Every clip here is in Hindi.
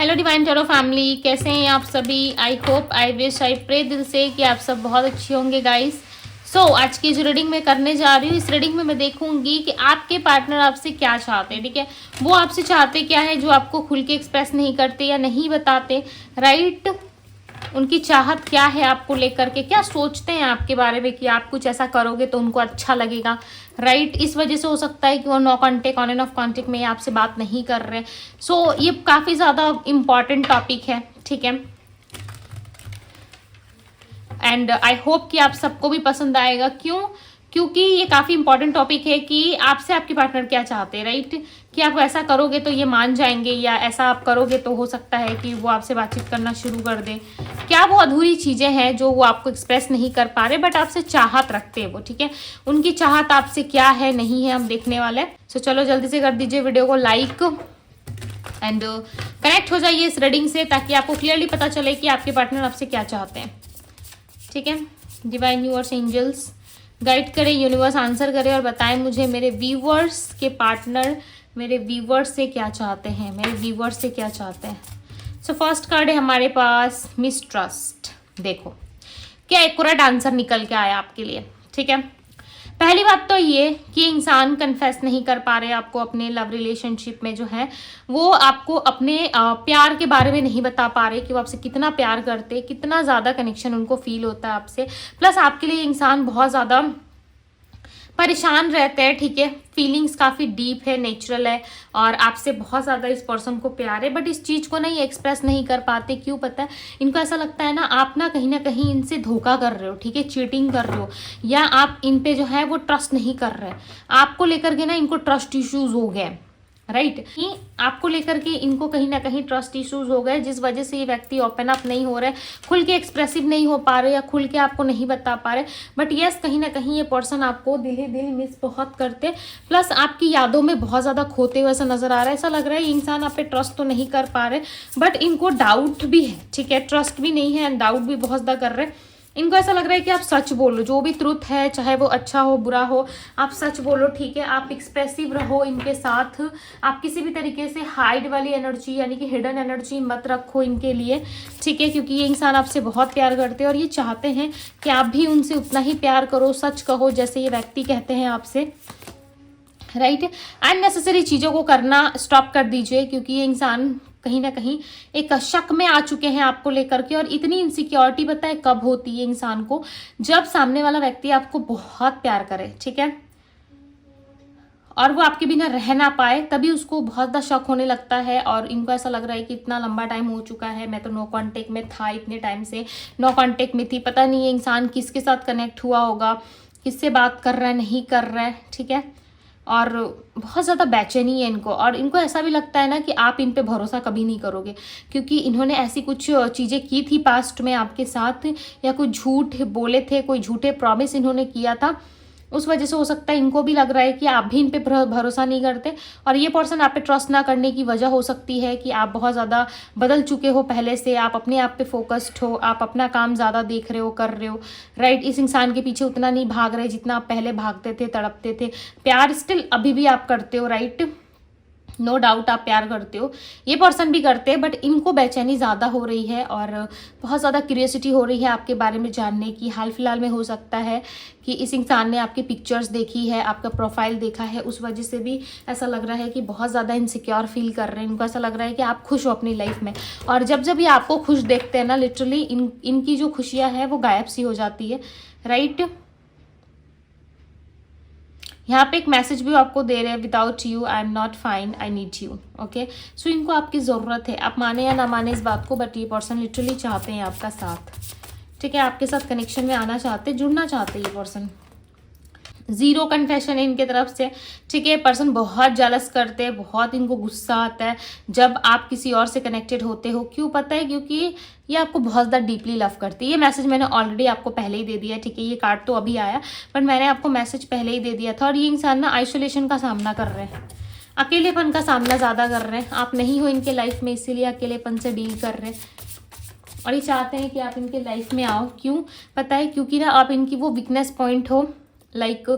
हेलो डिवाइन टैरो फैमिली, कैसे हैं आप सभी। I hope, I wish, I pray दिल से कि आप सब बहुत अच्छे होंगे गाइस। आज की जो रीडिंग मैं करने जा रही हूँ, इस रीडिंग में मैं देखूंगी कि आपके पार्टनर आपसे क्या चाहते हैं। ठीक है, वो आपसे चाहते क्या है जो आपको खुल के एक्सप्रेस नहीं करते या नहीं बताते। राइट, उनकी चाहत क्या है आपको लेकर के, क्या सोचते हैं आपके बारे में कि आप कुछ ऐसा करोगे तो उनको अच्छा लगेगा। राइट, इस वजह से हो सकता है कि वो no contact, on and off contact में आपसे बात नहीं कर रहे। ये काफ़ी ज़्यादा इम्पॉर्टेंट टॉपिक है। ठीक है, एंड आई होप कि आप सबको भी पसंद आएगा। क्योंकि ये काफ़ी इंपॉर्टेंट टॉपिक है कि आपसे आपके पार्टनर क्या चाहते हैं। राइट, कि आप ऐसा करोगे तो ये मान जाएंगे, या ऐसा आप करोगे तो हो सकता है कि वो आपसे बातचीत करना शुरू कर दें। क्या वो अधूरी चीज़ें हैं जो वो आपको एक्सप्रेस नहीं कर पा रहे, बट आपसे चाहत रखते हैं वो। ठीक है, उनकी चाहत आपसे क्या है, नहीं है, हम देखने वाले हैं। चलो जल्दी से कर दीजिए वीडियो को लाइक एंड कनेक्ट हो जाइए इस रीडिंग से, ताकि आपको क्लियरली पता चले कि आपके पार्टनर आपसे क्या चाहते हैं। ठीक है, डिवाइन यूनिवर्स एंजल्स गाइड करें, यूनिवर्स आंसर करे और बताएं मुझे मेरे व्यूवर्स के पार्टनर मेरे व्यूवर्स से क्या चाहते हैं, मेरे व्यूवर्स से क्या चाहते हैं। फर्स्ट कार्ड है हमारे पास मिसट्रस्ट। देखो क्या एक्यूरेट आंसर निकल के आया आपके लिए। ठीक है, पहली बात तो ये कि इंसान कन्फेस नहीं कर पा रहे आपको अपने लव रिलेशनशिप में, जो है वो आपको अपने प्यार के बारे में नहीं बता पा रहे कि वो आपसे कितना प्यार करते, कितना ज़्यादा कनेक्शन उनको फील होता है आपसे। प्लस आपके लिए इंसान बहुत ज़्यादा परेशान रहते हैं। ठीक है, फीलिंग्स काफ़ी डीप है, नेचुरल है, और आपसे बहुत ज़्यादा इस पर्सन को प्यार है, बट इस चीज़ को नहीं एक्सप्रेस नहीं कर पाते। क्यों पता है, इनको ऐसा लगता है ना कहीं इनसे धोखा कर रहे हो। ठीक है, चीटिंग कर रहे हो, या आप इन पे जो है वो ट्रस्ट नहीं कर रहे। आपको लेकर के ना इनको ट्रस्ट इश्यूज हो गए। राइट, आपको लेकर के इनको कहीं ना कहीं ट्रस्ट इश्यूज हो गए, जिस वजह से ये व्यक्ति ओपन अप नहीं हो रहे, खुल के एक्सप्रेसिव नहीं हो पा रहे, या खुल के आपको नहीं बता पा रहे। बट यस, कहीं ना कहीं ये पर्सन आपको दिल ही दिल मिस बहुत करते, प्लस आपकी यादों में बहुत ज़्यादा खोते हुए ऐसा नजर आ रहा है। ऐसा लग रहा है ये इंसान आप पे ट्रस्ट तो नहीं कर पा रहे, बट इनको डाउट भी है। ठीक है, ट्रस्ट भी नहीं है एंड डाउट भी बहुत ज़्यादा कर रहे हैं। इनको ऐसा लग रहा है कि आप सच बोलो, जो भी ट्रुथ है, चाहे वो अच्छा हो बुरा हो, आप सच बोलो। ठीक है, आप एक्सप्रेसिव रहो इनके साथ, आप किसी भी तरीके से हाइड वाली एनर्जी यानी कि हिडन एनर्जी मत रखो इनके लिए। ठीक है, क्योंकि ये इंसान आपसे बहुत प्यार करते हैं और ये चाहते हैं कि आप भी उनसे उतना ही प्यार करो, सच कहो जैसे ये व्यक्ति कहते हैं आपसे। राइट, अननेसेसरी चीज़ों को करना स्टॉप कर दीजिए, क्योंकि ये इंसान कहीं ना कहीं एक शक में आ चुके हैं आपको लेकर के। और इतनी इनसिक्योरिटी पता है कब होती है इंसान को, जब सामने वाला व्यक्ति आपको बहुत प्यार करे। ठीक है, और वो आपके बिना रह ना पाए, तभी उसको बहुत ज़्यादा शक होने लगता है। और इनको ऐसा लग रहा है कि इतना लंबा टाइम हो चुका है, मैं तो नो कांटेक्ट में था, इतने टाइम से नो कांटेक्ट में थी, पता नहीं ये इंसान किसके साथ कनेक्ट हुआ होगा, किससे बात कर रहा है, नहीं कर रहा है। ठीक है, और बहुत ज़्यादा बेचैनी है इनको, और इनको ऐसा भी लगता है ना कि आप इन पे भरोसा कभी नहीं करोगे, क्योंकि इन्होंने ऐसी कुछ चीज़ें की थी पास्ट में आपके साथ, या कुछ झूठ बोले थे, कोई झूठे प्रॉमिस इन्होंने किया था। उस वजह से हो सकता है इनको भी लग रहा है कि आप भी इन पे भरोसा नहीं करते, और ये पर्सन आप पे ट्रस्ट ना करने की वजह हो सकती है कि आप बहुत ज़्यादा बदल चुके हो पहले से, आप अपने आप पे फोकस्ड हो, आप अपना काम ज़्यादा देख रहे हो, कर रहे हो। राइट, इस इंसान के पीछे उतना नहीं भाग रहे जितना आप पहले भागते थे, तड़पते थे। प्यार स्टिल अभी भी आप करते हो। राइट, नो डाउट आप प्यार करते हो, ये पर्सन भी करते हैं, बट इनको बेचैनी ज़्यादा हो रही है और बहुत ज़्यादा क्यूरियोसिटी हो रही है आपके बारे में जानने की। हाल फिलहाल में हो सकता है कि इस इंसान ने आपकी पिक्चर्स देखी है, आपका प्रोफाइल देखा है, उस वजह से भी ऐसा लग रहा है कि बहुत ज़्यादा इनसिक्योर फील कर रहे हैं। इनको ऐसा लग रहा है कि आप खुश हो अपनी लाइफ में, और जब जब ये आपको खुश देखते हैं ना, लिटरली इनकी जो खुशियाँ हैं वो गायब सी हो जाती है। राइट, यहाँ पे एक मैसेज भी आपको दे रहे हैं, without you I am not fine, I need you. Okay, so इनको आपकी ज़रूरत है, आप माने या ना माने इस बात को, बट ये पर्सन लिटरली चाहते हैं आपका साथ। ठीक है, आपके साथ कनेक्शन में आना चाहते, जुड़ना चाहते ये पर्सन। जीरो कन्फेशन है इनके तरफ से। ठीक है, पर्सन बहुत जेलस करते हैं, बहुत इनको गुस्सा आता है जब आप किसी और से कनेक्टेड होते हो। क्यों पता है, क्योंकि ये आपको बहुत ज़्यादा डीपली लव करती है। ये मैसेज मैंने ऑलरेडी आपको पहले ही दे दिया है। ठीक है, ये कार्ड तो अभी आया, पर मैंने आपको मैसेज पहले ही दे दिया था। और ये इंसान ना आइसोलेशन का सामना कर रहे हैं, अकेलेपन का सामना ज़्यादा कर रहे हैं। आप नहीं हो इनके लाइफ में, इसीलिए अकेलेपन से डील कर रहे हैं, और ये चाहते हैं कि आप इनके लाइफ में आओ। क्यों पता है, क्योंकि ना आप इनकी वो वीकनेस पॉइंट हो लाइक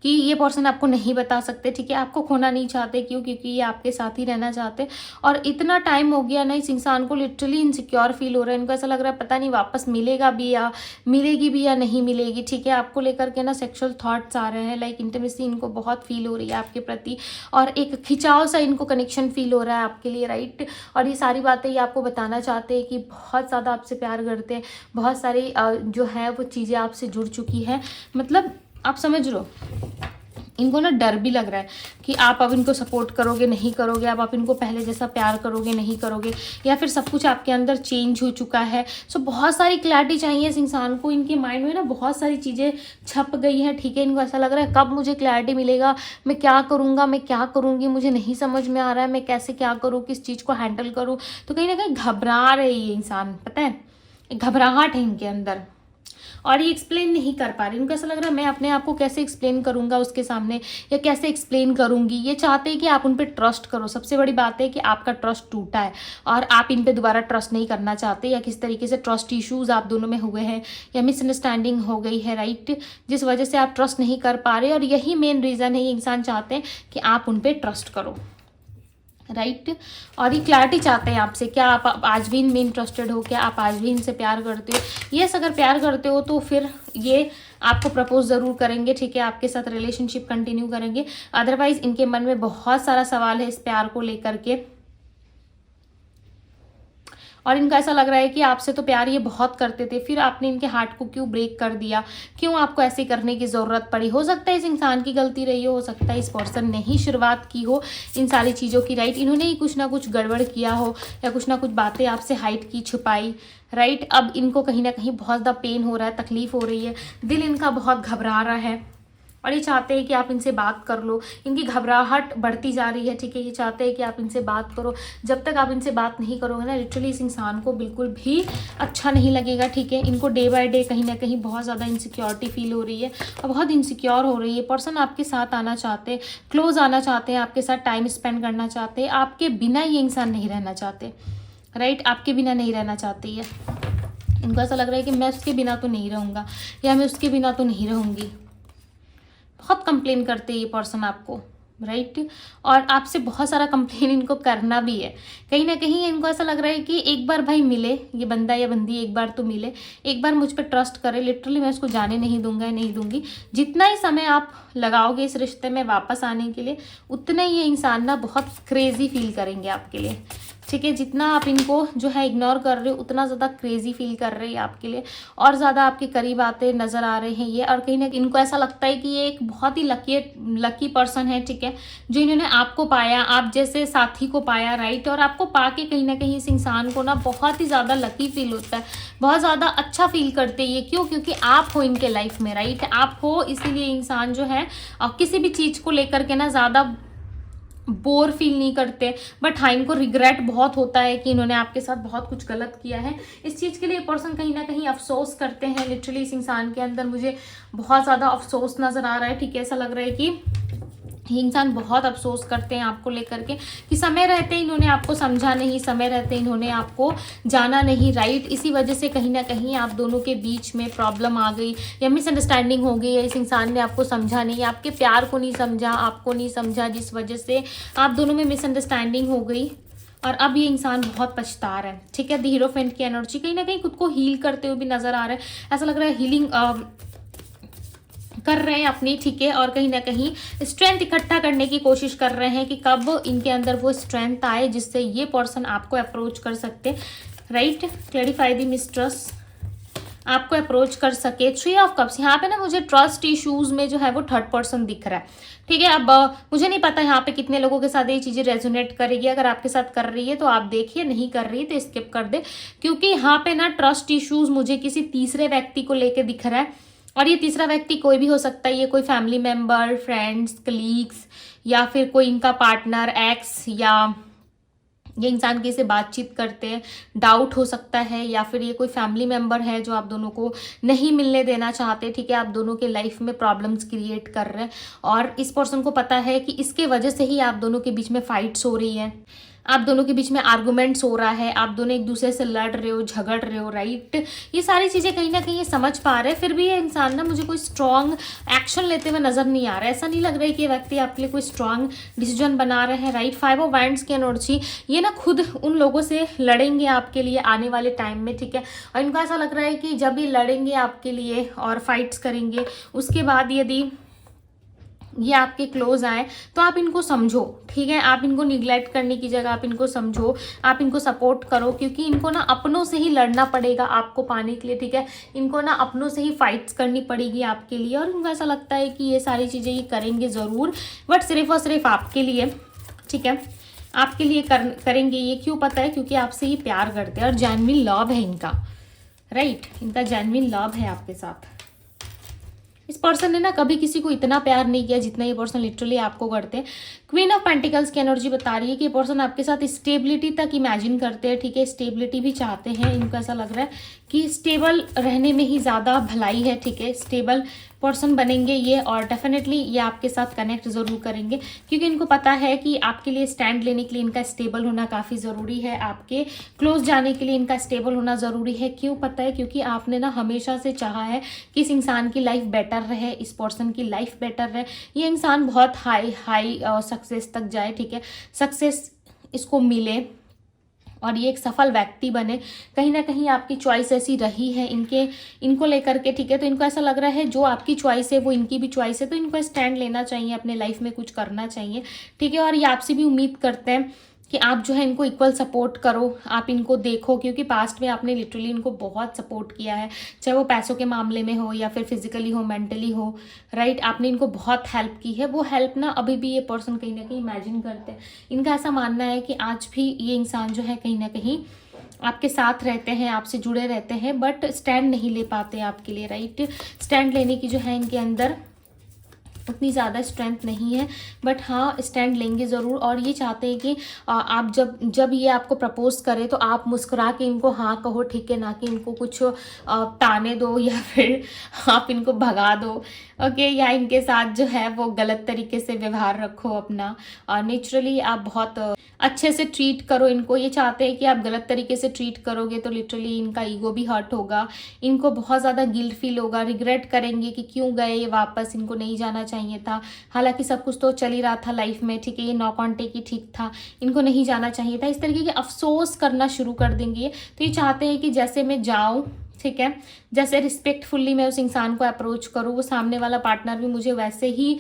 कि ये पर्सन आपको नहीं बता सकते, ठीक है, आपको खोना नहीं चाहते। क्यों? क्योंकि ये आपके साथ ही रहना चाहते। और इतना टाइम हो गया ना, इस इंसान को लिटरली इनसिक्योर फील हो रहा है। इनको ऐसा लग रहा है पता नहीं वापस मिलेगा भी या मिलेगी भी या नहीं मिलेगी, ठीक है। आपको लेकर के ना सेक्सुअल थॉट्स आ रहे हैं, लाइक इंटीमेसी इनको बहुत फील हो रही है आपके प्रति, और एक खिंचाव सा इनको कनेक्शन फील हो रहा है आपके लिए, राइट। और ये सारी बातें ये आपको बताना चाहते हैं कि बहुत ज़्यादा आपसे प्यार करते हैं, बहुत सारी जो है वो चीज़ें आपसे जुड़ चुकी हैं। मतलब आप समझ लो, इनको ना डर भी लग रहा है कि आप अब इनको सपोर्ट करोगे नहीं करोगे, अब आप इनको पहले जैसा प्यार करोगे नहीं करोगे, या फिर सब कुछ आपके अंदर चेंज हो चुका है। सो बहुत सारी क्लैरिटी चाहिए इस इंसान को। इनके माइंड में ना बहुत सारी चीज़ें छप गई हैं, ठीक है। इनको ऐसा लग रहा है कब मुझे क्लैरिटी मिलेगा, मैं क्या करूँगा, मैं क्या करूँगी, मुझे नहीं समझ में आ रहा है, मैं कैसे क्या करूँ, किस चीज़ को हैंडल करूँ। तो कहीं ना कहीं घबरा रहे ये इंसान, पता है, घबराहट है इनके अंदर, और ये एक्सप्लेन नहीं कर पा रही। उनको ऐसा लग रहा है मैं अपने आप को कैसे एक्सप्लेन करूंगा उसके सामने, या कैसे एक्सप्लेन करूंगी। ये चाहते हैं कि आप उन पर ट्रस्ट करो। सबसे बड़ी बात है कि आपका ट्रस्ट टूटा है और आप इन पे दोबारा ट्रस्ट नहीं करना चाहते, या किस तरीके से ट्रस्ट इश्यूज आप दोनों में हुए हैं, या मिसअंडरस्टैंडिंग हो गई है, राइट, जिस वजह से आप ट्रस्ट नहीं कर पा रहे। और यही मेन रीज़न है, ये इंसान चाहते हैं कि आप उन पर ट्रस्ट करो, राइट। और ये क्लैरिटी चाहते हैं आपसे, क्या आप आज भी इनमें इंटरेस्टेड हो, क्या आप आज भी इनसे प्यार करते हो। यस, अगर प्यार करते हो तो फिर ये आपको प्रपोज ज़रूर करेंगे, ठीक है, आपके साथ रिलेशनशिप कंटिन्यू करेंगे। अदरवाइज इनके मन में बहुत सारा सवाल है इस प्यार को लेकर के, और इनका ऐसा लग रहा है कि आपसे तो प्यार ये बहुत करते थे, फिर आपने इनके हार्ट को क्यों ब्रेक कर दिया, क्यों आपको ऐसे करने की ज़रूरत पड़ी। हो सकता है इस इंसान की गलती रही हो सकता है इस पर्सन ने ही शुरुआत की हो इन सारी चीज़ों की, राइट। इन्होंने ही कुछ ना कुछ गड़बड़ किया हो, या कुछ ना कुछ बातें आपसे हाइड की, छुपाई, राइट। अब इनको कहीं ना कहीं बहुत ज़्यादा पेन हो रहा है, तकलीफ हो रही है, दिल इनका बहुत घबरा रहा है, और ये चाहते हैं कि आप इनसे बात कर लो। इनकी घबराहट बढ़ती जा रही है, ठीक है। ये चाहते हैं कि आप इनसे बात करो। जब तक आप इनसे बात नहीं करोगे ना, लिटरली इस इंसान को बिल्कुल भी अच्छा नहीं लगेगा, ठीक है। इनको डे बाय डे कहीं ना कहीं बहुत ज़्यादा इनसिक्योरिटी फील हो रही है, और बहुत इनसिक्योर हो रही है। पर्सन आपके साथ आना चाहते हैं, क्लोज आना चाहते हैं, आपके साथ टाइम स्पेंड करना चाहते हैं। आपके बिना ये इंसान नहीं रहना चाहते, राइट, आपके बिना नहीं रहना चाहती है। इनको ऐसा लग रहा है कि मैं उसके बिना तो नहीं रहूँगा, या मैं उसके बिना तो नहीं रहूँगी। बहुत कंप्लेन करते हैं ये पर्सन आपको, राइट। और आपसे बहुत सारा कंप्लेन इनको करना भी है। कहीं ना कहीं इनको ऐसा लग रहा है कि एक बार भाई मिले, ये बंदा या बंदी एक बार तो मिले, एक बार मुझ पर ट्रस्ट करे। लिटरली मैं उसको जाने नहीं दूंगा या नहीं दूंगी। जितना ही समय आप लगाओगे इस रिश्ते में वापस आने के लिए, उतना ही ये इंसान ना बहुत क्रेजी फील करेंगे आपके लिए, ठीक है। जितना आप इनको जो है इग्नोर कर रहे हो, उतना ज़्यादा क्रेजी फील कर रहे हैं आपके लिए, और ज़्यादा आपके करीब आते नज़र आ रहे हैं ये। और कहीं ना इनको ऐसा लगता है कि ये एक बहुत ही लकी पर्सन है, ठीक है, जो इन्होंने आपको पाया, आप जैसे साथी को पाया, राइट। और आपको पाके कहीं ना कहीं इस इंसान को ना बहुत ही ज़्यादा लकी फील होता है, बहुत ज़्यादा अच्छा फील करते हैं ये। क्यों? क्योंकि आप हो इनके लाइफ में, राइट, आप हो। इसीलिए इंसान जो है किसी भी चीज़ को लेकर के ना ज़्यादा बोर फील नहीं करते। बट हाँ, इनको रिग्रेट बहुत होता है कि इन्होंने आपके साथ बहुत कुछ गलत किया है। इस चीज़ के लिए पर्सन कहीं ना कहीं अफसोस करते हैं। लिटरली इस इंसान के अंदर मुझे बहुत ज़्यादा अफसोस नज़र आ रहा है, ठीक है। ऐसा लग रहा है कि ये इंसान बहुत अफसोस करते हैं आपको लेकर के, कि समय रहते इन्होंने आपको समझा नहीं, समय रहते इन्होंने आपको जाना नहीं, राइट। इसी वजह से कहीं ना कहीं आप दोनों के बीच में प्रॉब्लम आ गई, या मिसअंडरस्टैंडिंग हो गई, या इस इंसान ने आपको समझा नहीं, आपके प्यार को नहीं समझा, आपको नहीं समझा, जिस वजह से आप दोनों में मिसअंडरस्टैंडिंग हो गई। और अब ये इंसान बहुत पछता रहा है, ठीक है। द हीरोफेंट की एनर्जी कहीं ना कहीं खुद को हील करते हुए भी नजर आ रहा है। ऐसा लग रहा है हीलिंग कर रहे हैं अपनी, ठीक है। और कहीं ना कहीं स्ट्रेंथ इकट्ठा करने की कोशिश कर रहे हैं कि कब इनके अंदर वो स्ट्रेंथ आए जिससे ये पर्सन आपको अप्रोच कर सकते, राइट। क्लैरिफाई द मिस्ट्रस, आपको अप्रोच कर सके। 3 ऑफ कप्स, यहाँ पे ना मुझे ट्रस्ट इश्यूज में जो है वो थर्ड पर्सन दिख रहा है, ठीक है। अब मुझे नहीं पता यहाँ पे कितने लोगों के साथ ये चीज़ें रेजोनेट करेगी। अगर आपके साथ कर रही है तो आप देखिए, नहीं कर रही है तो स्किप कर दे, क्योंकि यहाँ पे ना ट्रस्ट इश्यूज मुझे किसी तीसरे व्यक्ति को लेके दिख रहा है। और ये तीसरा व्यक्ति कोई भी हो सकता है, ये कोई फैमिली मेम्बर, फ्रेंड्स, कलीग्स, या फिर कोई इनका पार्टनर, एक्स, या ये इंसान की से बातचीत करते हैं, डाउट हो सकता है, या फिर ये कोई फैमिली मेम्बर है जो आप दोनों को नहीं मिलने देना चाहते, ठीक है। आप दोनों के लाइफ में प्रॉब्लम्स क्रिएट कर रहे हैं, और इस पर्सन को पता है कि इसके वजह से ही आप दोनों के बीच में फाइट्स हो रही है। आप दोनों के बीच में आर्गुमेंट्स हो रहा है, आप दोनों एक दूसरे से लड़ रहे हो, झगड़ रहे हो, राइट। ये सारी चीज़ें कहीं ना कहीं ये समझ पा रहे हैं, फिर भी ये इंसान ना मुझे कोई स्ट्रांग एक्शन लेते हुए नजर नहीं आ रहा है। ऐसा नहीं लग रहा है कि ये व्यक्ति आपके लिए कोई स्ट्रांग डिसीजन बना रहे हैं, राइट। 5 ऑफ वांड्स की एनर्जी, ये ना खुद उन लोगों से लड़ेंगे आपके लिए आने वाले टाइम में, ठीक है। और इनको ऐसा लग रहा है कि जब ये लड़ेंगे आपके लिए और फाइट्स करेंगे, उसके बाद यदि ये आपके क्लोज आए तो आप इनको समझो, ठीक है। आप इनको निग्लेक्ट करने की जगह आप इनको समझो, आप इनको सपोर्ट करो, क्योंकि इनको ना अपनों से ही लड़ना पड़ेगा आपको पाने के लिए, ठीक है। इनको ना अपनों से ही फाइट्स करनी पड़ेगी आपके लिए, और इनको ऐसा लगता है कि ये सारी चीज़ें ये करेंगे ज़रूर, बट सिर्फ और सिर्फ आपके लिए, ठीक है। आपके लिए करेंगे ये, क्यों पता है, क्योंकि आपसे ये प्यार करते हैं और जेन्युइन लव है इनका, राइट। इनका जेन्युइन लव है आपके साथ। इस पर्सन ने ना कभी किसी को इतना प्यार नहीं किया जितना ये पर्सन लिटरली आपको करते हैं। क्वीन ऑफ पेंटिकल्स की एनर्जी बता रही है कि ये पर्सन आपके साथ स्टेबिलिटी तक इमेजिन करते हैं, ठीक है। स्टेबिलिटी भी चाहते हैं, इनको ऐसा लग रहा है कि स्टेबल रहने में ही ज़्यादा भलाई है, ठीक है। स्टेबल पर्सन बनेंगे ये, और डेफिनेटली ये आपके साथ कनेक्ट ज़रूर करेंगे, क्योंकि इनको पता है कि आपके लिए स्टैंड लेने के लिए इनका स्टेबल होना काफ़ी ज़रूरी है, आपके क्लोज जाने के लिए इनका स्टेबल होना ज़रूरी है। क्यों पता है, क्योंकि आपने ना हमेशा से चाहा है कि इस इंसान की लाइफ बेटर रहे, इस पर्सन की लाइफ बेटर रहे, ये इंसान बहुत हाई सक्सेस तक जाए, ठीक है। सक्सेस इसको मिले और ये एक सफल व्यक्ति बने। कहीं ना कहीं आपकी चॉइस ऐसी रही है इनको लेकर के, ठीक है। तो इनको ऐसा लग रहा है जो आपकी चॉइस है वो इनकी भी चॉइस है, तो इनको स्टैंड लेना चाहिए, अपने लाइफ में कुछ करना चाहिए, ठीक है। और ये आपसे भी उम्मीद करते हैं कि आप जो है इनको इक्वल सपोर्ट करो, आप इनको देखो, क्योंकि पास्ट में आपने लिटरली इनको बहुत सपोर्ट किया है, चाहे वो पैसों के मामले में हो या फिर फिजिकली हो, मेंटली हो, राइट। आपने इनको बहुत हेल्प की है, वो हेल्प ना अभी भी ये पर्सन कहीं ना कहीं इमेजिन करते हैं। इनका ऐसा मानना है कि आज भी ये इंसान जो है कहीं ना कहीं आपके साथ रहते हैं, आपसे जुड़े रहते हैं, बट स्टैंड नहीं ले पाते आपके लिए, राइट। स्टैंड लेने की जो है इनके अंदर उतनी ज़्यादा स्ट्रेंथ नहीं है, बट हाँ स्टैंड लेंगे ज़रूर। और ये चाहते हैं कि आप जब ये आपको प्रपोज करें तो आप मुस्कुरा के इनको हाँ कहो, ठीक है, ना कि इनको कुछ ताने दो या फिर आप इनको भगा दो, ओके, या इनके साथ जो है वो गलत तरीके से व्यवहार रखो अपना। नेचुरली आप बहुत अच्छे से ट्रीट करो इनको। ये चाहते हैं कि आप गलत तरीके से ट्रीट करोगे तो लिटरली इनका ईगो भी हर्ट होगा, इनको बहुत ज़्यादा गिल्ट फील होगा, रिग्रेट करेंगे कि क्यों गए ये वापस, इनको नहीं जाना चाहिए था। हालांकि सब कुछ तो चल ही रहा था लाइफ में, ठीक है, ये नो कॉन्टेक्ट ही ठीक था, इनको नहीं जाना चाहिए था। इस तरीके के अफसोस करना शुरू कर देंगे। तो ये चाहते हैं कि जैसे मैं जाऊँ, ठीक है, जैसे रिस्पेक्टफुल्ली मैं उस इंसान को अप्रोच करूँ, वो सामने वाला पार्टनर भी मुझे वैसे ही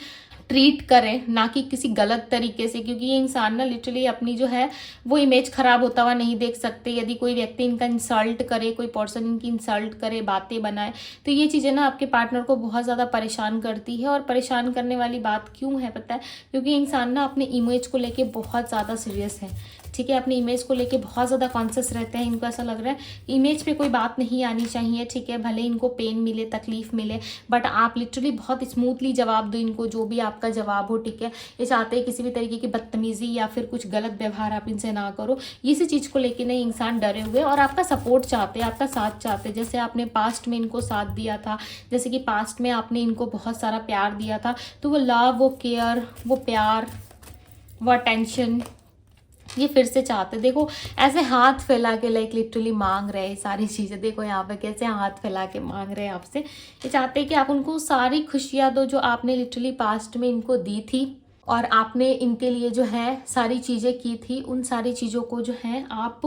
ट्रीट करें, ना कि किसी गलत तरीके से, क्योंकि ये इंसान ना लिटरली अपनी जो है वो इमेज खराब होता हुआ नहीं देख सकते। यदि कोई व्यक्ति इनका इंसल्ट करे, कोई पर्सन इनकी इंसल्ट करे, बातें बनाए, तो ये चीज़ें ना आपके पार्टनर को बहुत ज़्यादा परेशान करती है। और परेशान करने वाली बात क्यों है पता है, क्योंकि इंसान ना अपने इमेज को लेके बहुत ज़्यादा सीरियस है, ठीक है, अपनी इमेज को लेके बहुत ज़्यादा कॉन्शियस रहते हैं। इनको ऐसा लग रहा है इमेज पे कोई बात नहीं आनी चाहिए, ठीक है, भले इनको पेन मिले, तकलीफ मिले, बट आप लिटरली बहुत स्मूथली जवाब दो इनको, जो भी आपका जवाब हो, ठीक है। ये चाहते हैं किसी भी तरीके की बदतमीजी या फिर कुछ गलत व्यवहार आप इनसे ना करो। इसी चीज़ को लेके नहीं इंसान डरे हुए और आपका सपोर्ट चाहते हैं, आपका साथ चाहते हैं। जैसे आपने पास्ट में इनको साथ दिया था, जैसे कि पास्ट में आपने इनको बहुत सारा प्यार दिया था, तो वो लव, वो केयर, वो प्यार, वो अटेंशन ये फिर से चाहते। देखो ऐसे हाथ फैला के लाइक लिटरली मांग रहे हैं सारी चीज़ें। देखो यहाँ पे कैसे हाथ फैला के मांग रहे हैं आपसे। ये चाहते हैं कि आप उनको सारी खुशियाँ दो जो आपने लिटरली पास्ट में इनको दी थी, और आपने इनके लिए जो है सारी चीज़ें की थी, उन सारी चीज़ों को जो है आप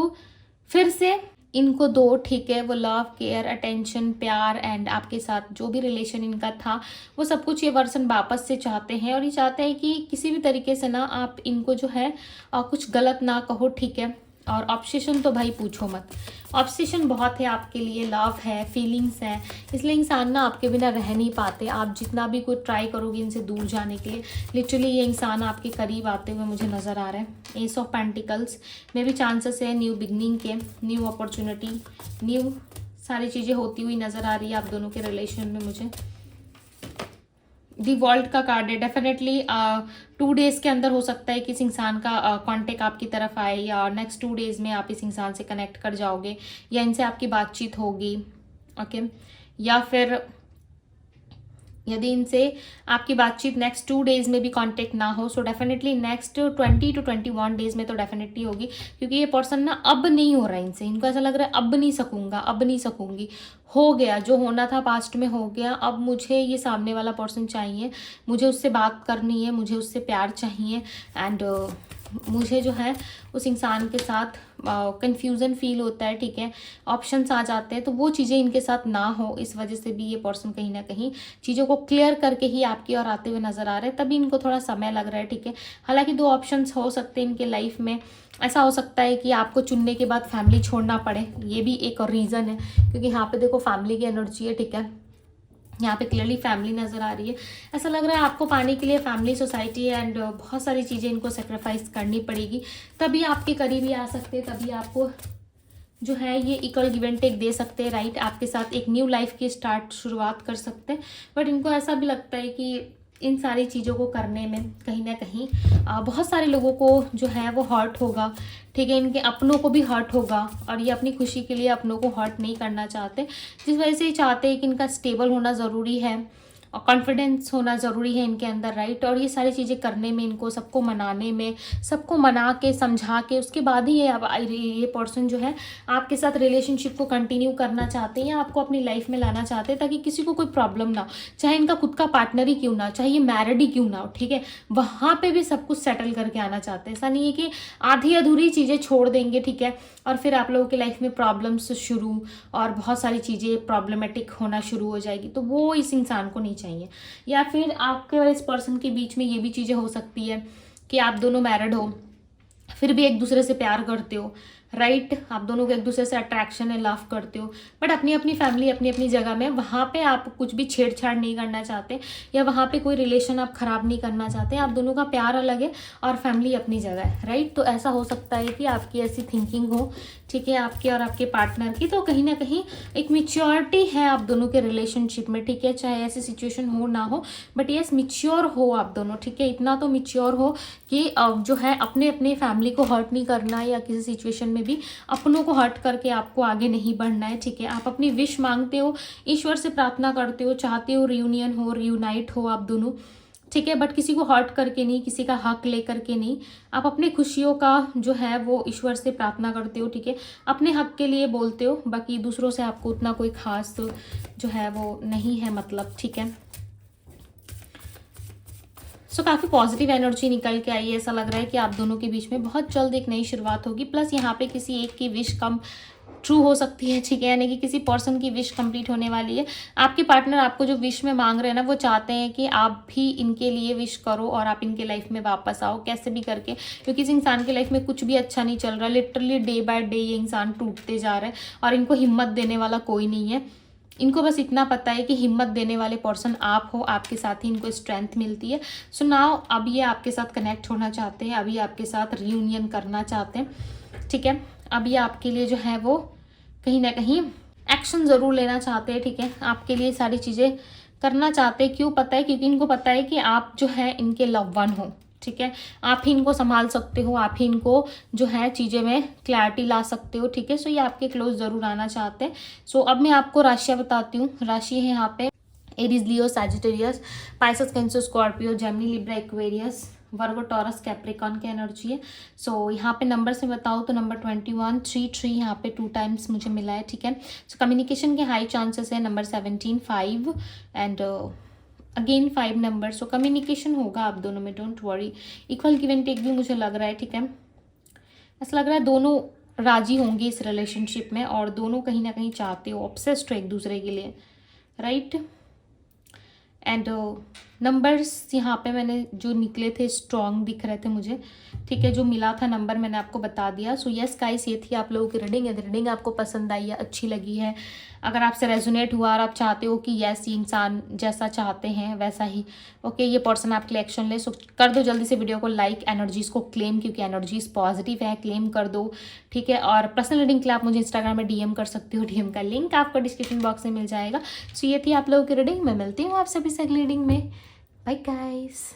फिर से इनको दो, ठीक है। वो लव, केयर, अटेंशन, प्यार एंड आपके साथ जो भी रिलेशन इनका था वो सब कुछ ये पर्सन वापस से चाहते हैं। और ये चाहते हैं कि किसी भी तरीके से ना आप इनको जो है कुछ गलत ना कहो, ठीक है। और ऑब्सेशन तो भाई पूछो मत, ऑब्सेशन बहुत है आपके लिए, लव है, फीलिंग्स है, इसलिए इंसान ना आपके बिना रह नहीं पाते। आप जितना भी कोई ट्राई करोगे इनसे दूर जाने के लिए, लिटरली ये इंसान आपके करीब आते हुए मुझे नज़र आ रहा है। एस ऑफ पेंटिकल्स में भी चांसेस है न्यू बिगनिंग के, न्यू अपॉर्चुनिटी, न्यू सारी चीज़ें होती हुई नज़र आ रही है आप दोनों के रिलेशन में मुझे। दी वर्ल्ड का कार्ड है, डेफिनेटली 2 डेज के अंदर हो सकता है कि इस इंसान का कांटेक्ट आपकी तरफ आए, या नेक्स्ट 2 डेज में आप इस इंसान से कनेक्ट कर जाओगे, या इनसे आपकी बातचीत होगी, ओके। या फिर यदि इनसे आपकी बातचीत नेक्स्ट 2 डेज में भी कांटेक्ट ना हो, so definitely next 20 to 21 days में तो डेफिनेटली होगी, क्योंकि ये पर्सन ना अब नहीं हो रहा है इनसे, इनको ऐसा लग रहा है अब नहीं सकूंगा, अब नहीं सकूंगी, हो गया जो होना था पास्ट में हो गया, अब मुझे ये सामने वाला पर्सन चाहिए, मुझे उससे बात करनी है, मुझे उससे प्यार चाहिए एंड मुझे जो है उस इंसान के साथ कंफ्यूजन फील होता है, ठीक है, ऑप्शंस आ जाते हैं, तो वो चीज़ें इनके साथ ना हो, इस वजह से भी ये पर्सन कहीं ना कहीं चीज़ों को क्लियर करके ही आपकी ओर आते हुए नजर आ रहे हैं, तभी इनको थोड़ा समय लग रहा है, ठीक है। हालांकि 2 ऑप्शंस हो सकते हैं इनके लाइफ में, ऐसा हो सकता है कि आपको चुनने के बाद फैमिली छोड़ना पड़े, ये भी एक और रीज़न है, क्योंकि यहाँ पे देखो फैमिली की एनर्जी है, ठीक है, यहाँ पे क्लियरली फैमिली नज़र आ रही है। ऐसा लग रहा है आपको पाने के लिए फैमिली, सोसाइटी एंड बहुत सारी चीज़ें इनको सेक्रीफाइस करनी पड़ेगी, तभी आपके करीब ही आ सकते हैं, तभी आपको जो है ये इक्वल गिव एंड टेक दे सकते हैं, राइट, आपके साथ एक न्यू लाइफ की शुरुआत कर सकते हैं। बट इनको ऐसा भी लगता है कि इन सारी चीज़ों को करने में कहीं ना कहीं बहुत सारे लोगों को जो है वो हर्ट होगा, ठीक है, इनके अपनों को भी हर्ट होगा, और ये अपनी खुशी के लिए अपनों को हर्ट नहीं करना चाहते, जिस वजह से ये चाहते हैं कि इनका स्टेबल होना ज़रूरी है और कॉन्फिडेंस होना ज़रूरी है इनके अंदर, राइट, और ये सारी चीज़ें करने में, इनको सबको मनाने में, सबको मना के समझा के उसके बाद ही ये पर्सन जो है आपके साथ रिलेशनशिप को कंटिन्यू करना चाहते हैं या आपको अपनी लाइफ में लाना चाहते हैं, ताकि किसी को कोई प्रॉब्लम ना हो, चाहे इनका खुद का पार्टनर ही क्यों ना हो, चाहे ये मैरिड ही क्यों ना हो, ठीक है, वहाँ पर भी सब कुछ सेटल करके आना चाहते हैं। ऐसा नहीं है कि आधी अधूरी चीज़ें छोड़ देंगे, ठीक है, और फिर आप लोगों की लाइफ में प्रॉब्लम्स शुरू और बहुत सारी चीज़ें प्रॉब्लमेटिक होना शुरू हो जाएगी, तो वो इस इंसान को नहीं चाहिए। या फिर आपके और इस पर्सन के बीच में ये भी चीज़ें हो सकती है कि आप दोनों मैरिड हो, फिर भी एक दूसरे से प्यार करते हो, राइट, आप दोनों को एक दूसरे से अट्रैक्शन है, लव करते हो, बट अपनी अपनी फैमिली अपनी अपनी जगह में, वहाँ पे आप कुछ भी छेड़छाड़ नहीं करना चाहते या वहाँ पे कोई रिलेशन आप ख़राब नहीं करना चाहते, आप दोनों का प्यार अलग है और फैमिली अपनी जगह है, राइट। तो ऐसा हो सकता है कि आपकी ऐसी थिंकिंग हो, ठीक है, आपके और आपके पार्टनर की, तो कहीं ना कहीं एक मिच्योरिटी है आप दोनों के रिलेशनशिप में, ठीक है, चाहे ऐसी सिचुएशन हो ना हो, बट यस मिच्योर हो आप दोनों, ठीक है, इतना तो मिच्योर हो कि जो है अपने अपने फैमिली को हर्ट नहीं करना या किसी सिचुएशन में भी अपनों को हर्ट करके आपको आगे नहीं बढ़ना है, ठीक है। आप अपनी विश मांगते हो, ईश्वर से प्रार्थना करते हो, चाहते हो रियूनियन हो, रियूनाइट हो आप दोनों, ठीक है, बट किसी को हर्ट करके नहीं, किसी का हक लेकर के नहीं, आप अपनी खुशियों का जो है वो ईश्वर से प्रार्थना करते हो, ठीक है, अपने हक के लिए बोलते हो, बाकी दूसरों से आपको उतना कोई खास जो है वो नहीं है मतलब, ठीक है। सो काफ़ी पॉजिटिव एनर्जी निकल के आई है, ऐसा लग रहा है कि आप दोनों के बीच में बहुत जल्द एक नई शुरुआत होगी, प्लस यहाँ पे किसी एक की विश कम ट्रू हो सकती है, ठीक है, यानी कि किसी पर्सन की विश कंप्लीट होने वाली है। आपके पार्टनर आपको जो विश में मांग रहे हैं ना, वो चाहते हैं कि आप भी इनके लिए विश करो और आप इनके लाइफ में वापस आओ कैसे भी करके, क्योंकि इस इंसान की लाइफ में कुछ भी अच्छा नहीं चल रहा, लिटरली डे बाय डे ये इंसान टूटते जा रहा है और इनको हिम्मत देने वाला कोई नहीं है। इनको बस इतना पता है कि हिम्मत देने वाले पर्सन आप हो, आपके साथ ही इनको स्ट्रेंथ मिलती है। सो नाउ अब ये आपके साथ कनेक्ट होना चाहते हैं, अभी आपके साथ रियूनियन करना चाहते हैं, ठीक है, अब ये आपके लिए जो है वो कहीं ना कहीं एक्शन ज़रूर लेना चाहते हैं, ठीक है, आपके लिए सारी चीज़ें करना चाहते हैं। क्यों पता है? क्योंकि इनको पता है कि आप जो है इनके लव वन हो, ठीक है, आप ही इनको संभाल सकते हो, आप ही इनको जो है चीज़ें में क्लैरिटी ला सकते हो, ठीक है। सो ये आपके क्लोज ज़रूर आना चाहते हैं। सो अब मैं आपको राशियाँ बताती हूँ। राशि है यहाँ पे Aries, Leo, Sagittarius, Pisces, Cancer, Scorpio, Gemini, Libra, Aquarius, Virgo, Taurus, Capricorn की एनर्जी है। सो यहाँ पे नंबर से बताओ तो नंबर 21, 3 यहाँ पे 2 टाइम्स मुझे मिला है, ठीक है। सो कम्युनिकेशन के हाई चांसेस है। Number 17, 5 and again 5 number. So communication होगा आप दोनों में, don't worry. Equal give and take भी मुझे लग रहा है, ठीक है। ऐसा लग रहा है दोनों राजी होंगे इस रिलेशनशिप में और दोनों कहीं ना कहीं चाहते हो, ऑब्सेस्ड हो एक दूसरे के लिए, राइट। एंड नंबर्स यहाँ पे मैंने जो निकले थे स्ट्रॉन्ग दिख रहे थे मुझे, ठीक है, जो मिला था नंबर मैंने आपको बता दिया। सो यस गाइस, ये थी आप लोगों की रीडिंग। यदि रीडिंग आपको पसंद आई है, अच्छी लगी है, अगर आपसे रेजोनेट हुआ और आप चाहते हो कि यस ये इंसान जैसा चाहते हैं वैसा ही ओके ये पर्सन आपके लिए एक्शन ले, सो कर दो जल्दी से वीडियो को लाइक, एनर्जीज़ को क्लेम, क्योंकि एनर्जीज पॉजिटिव है, क्लेम कर दो, ठीक है। और पर्सनल रीडिंग के लिए आप मुझे इंस्टाग्राम में DM कर सकते हो, DM का लिंक आपको डिस्क्रिप्शन बॉक्स में मिल जाएगा। सो ये थी आप लोगों की रीडिंग। मैं मिलती हूँ आप सभी से अगली रीडिंग में। Bye guys.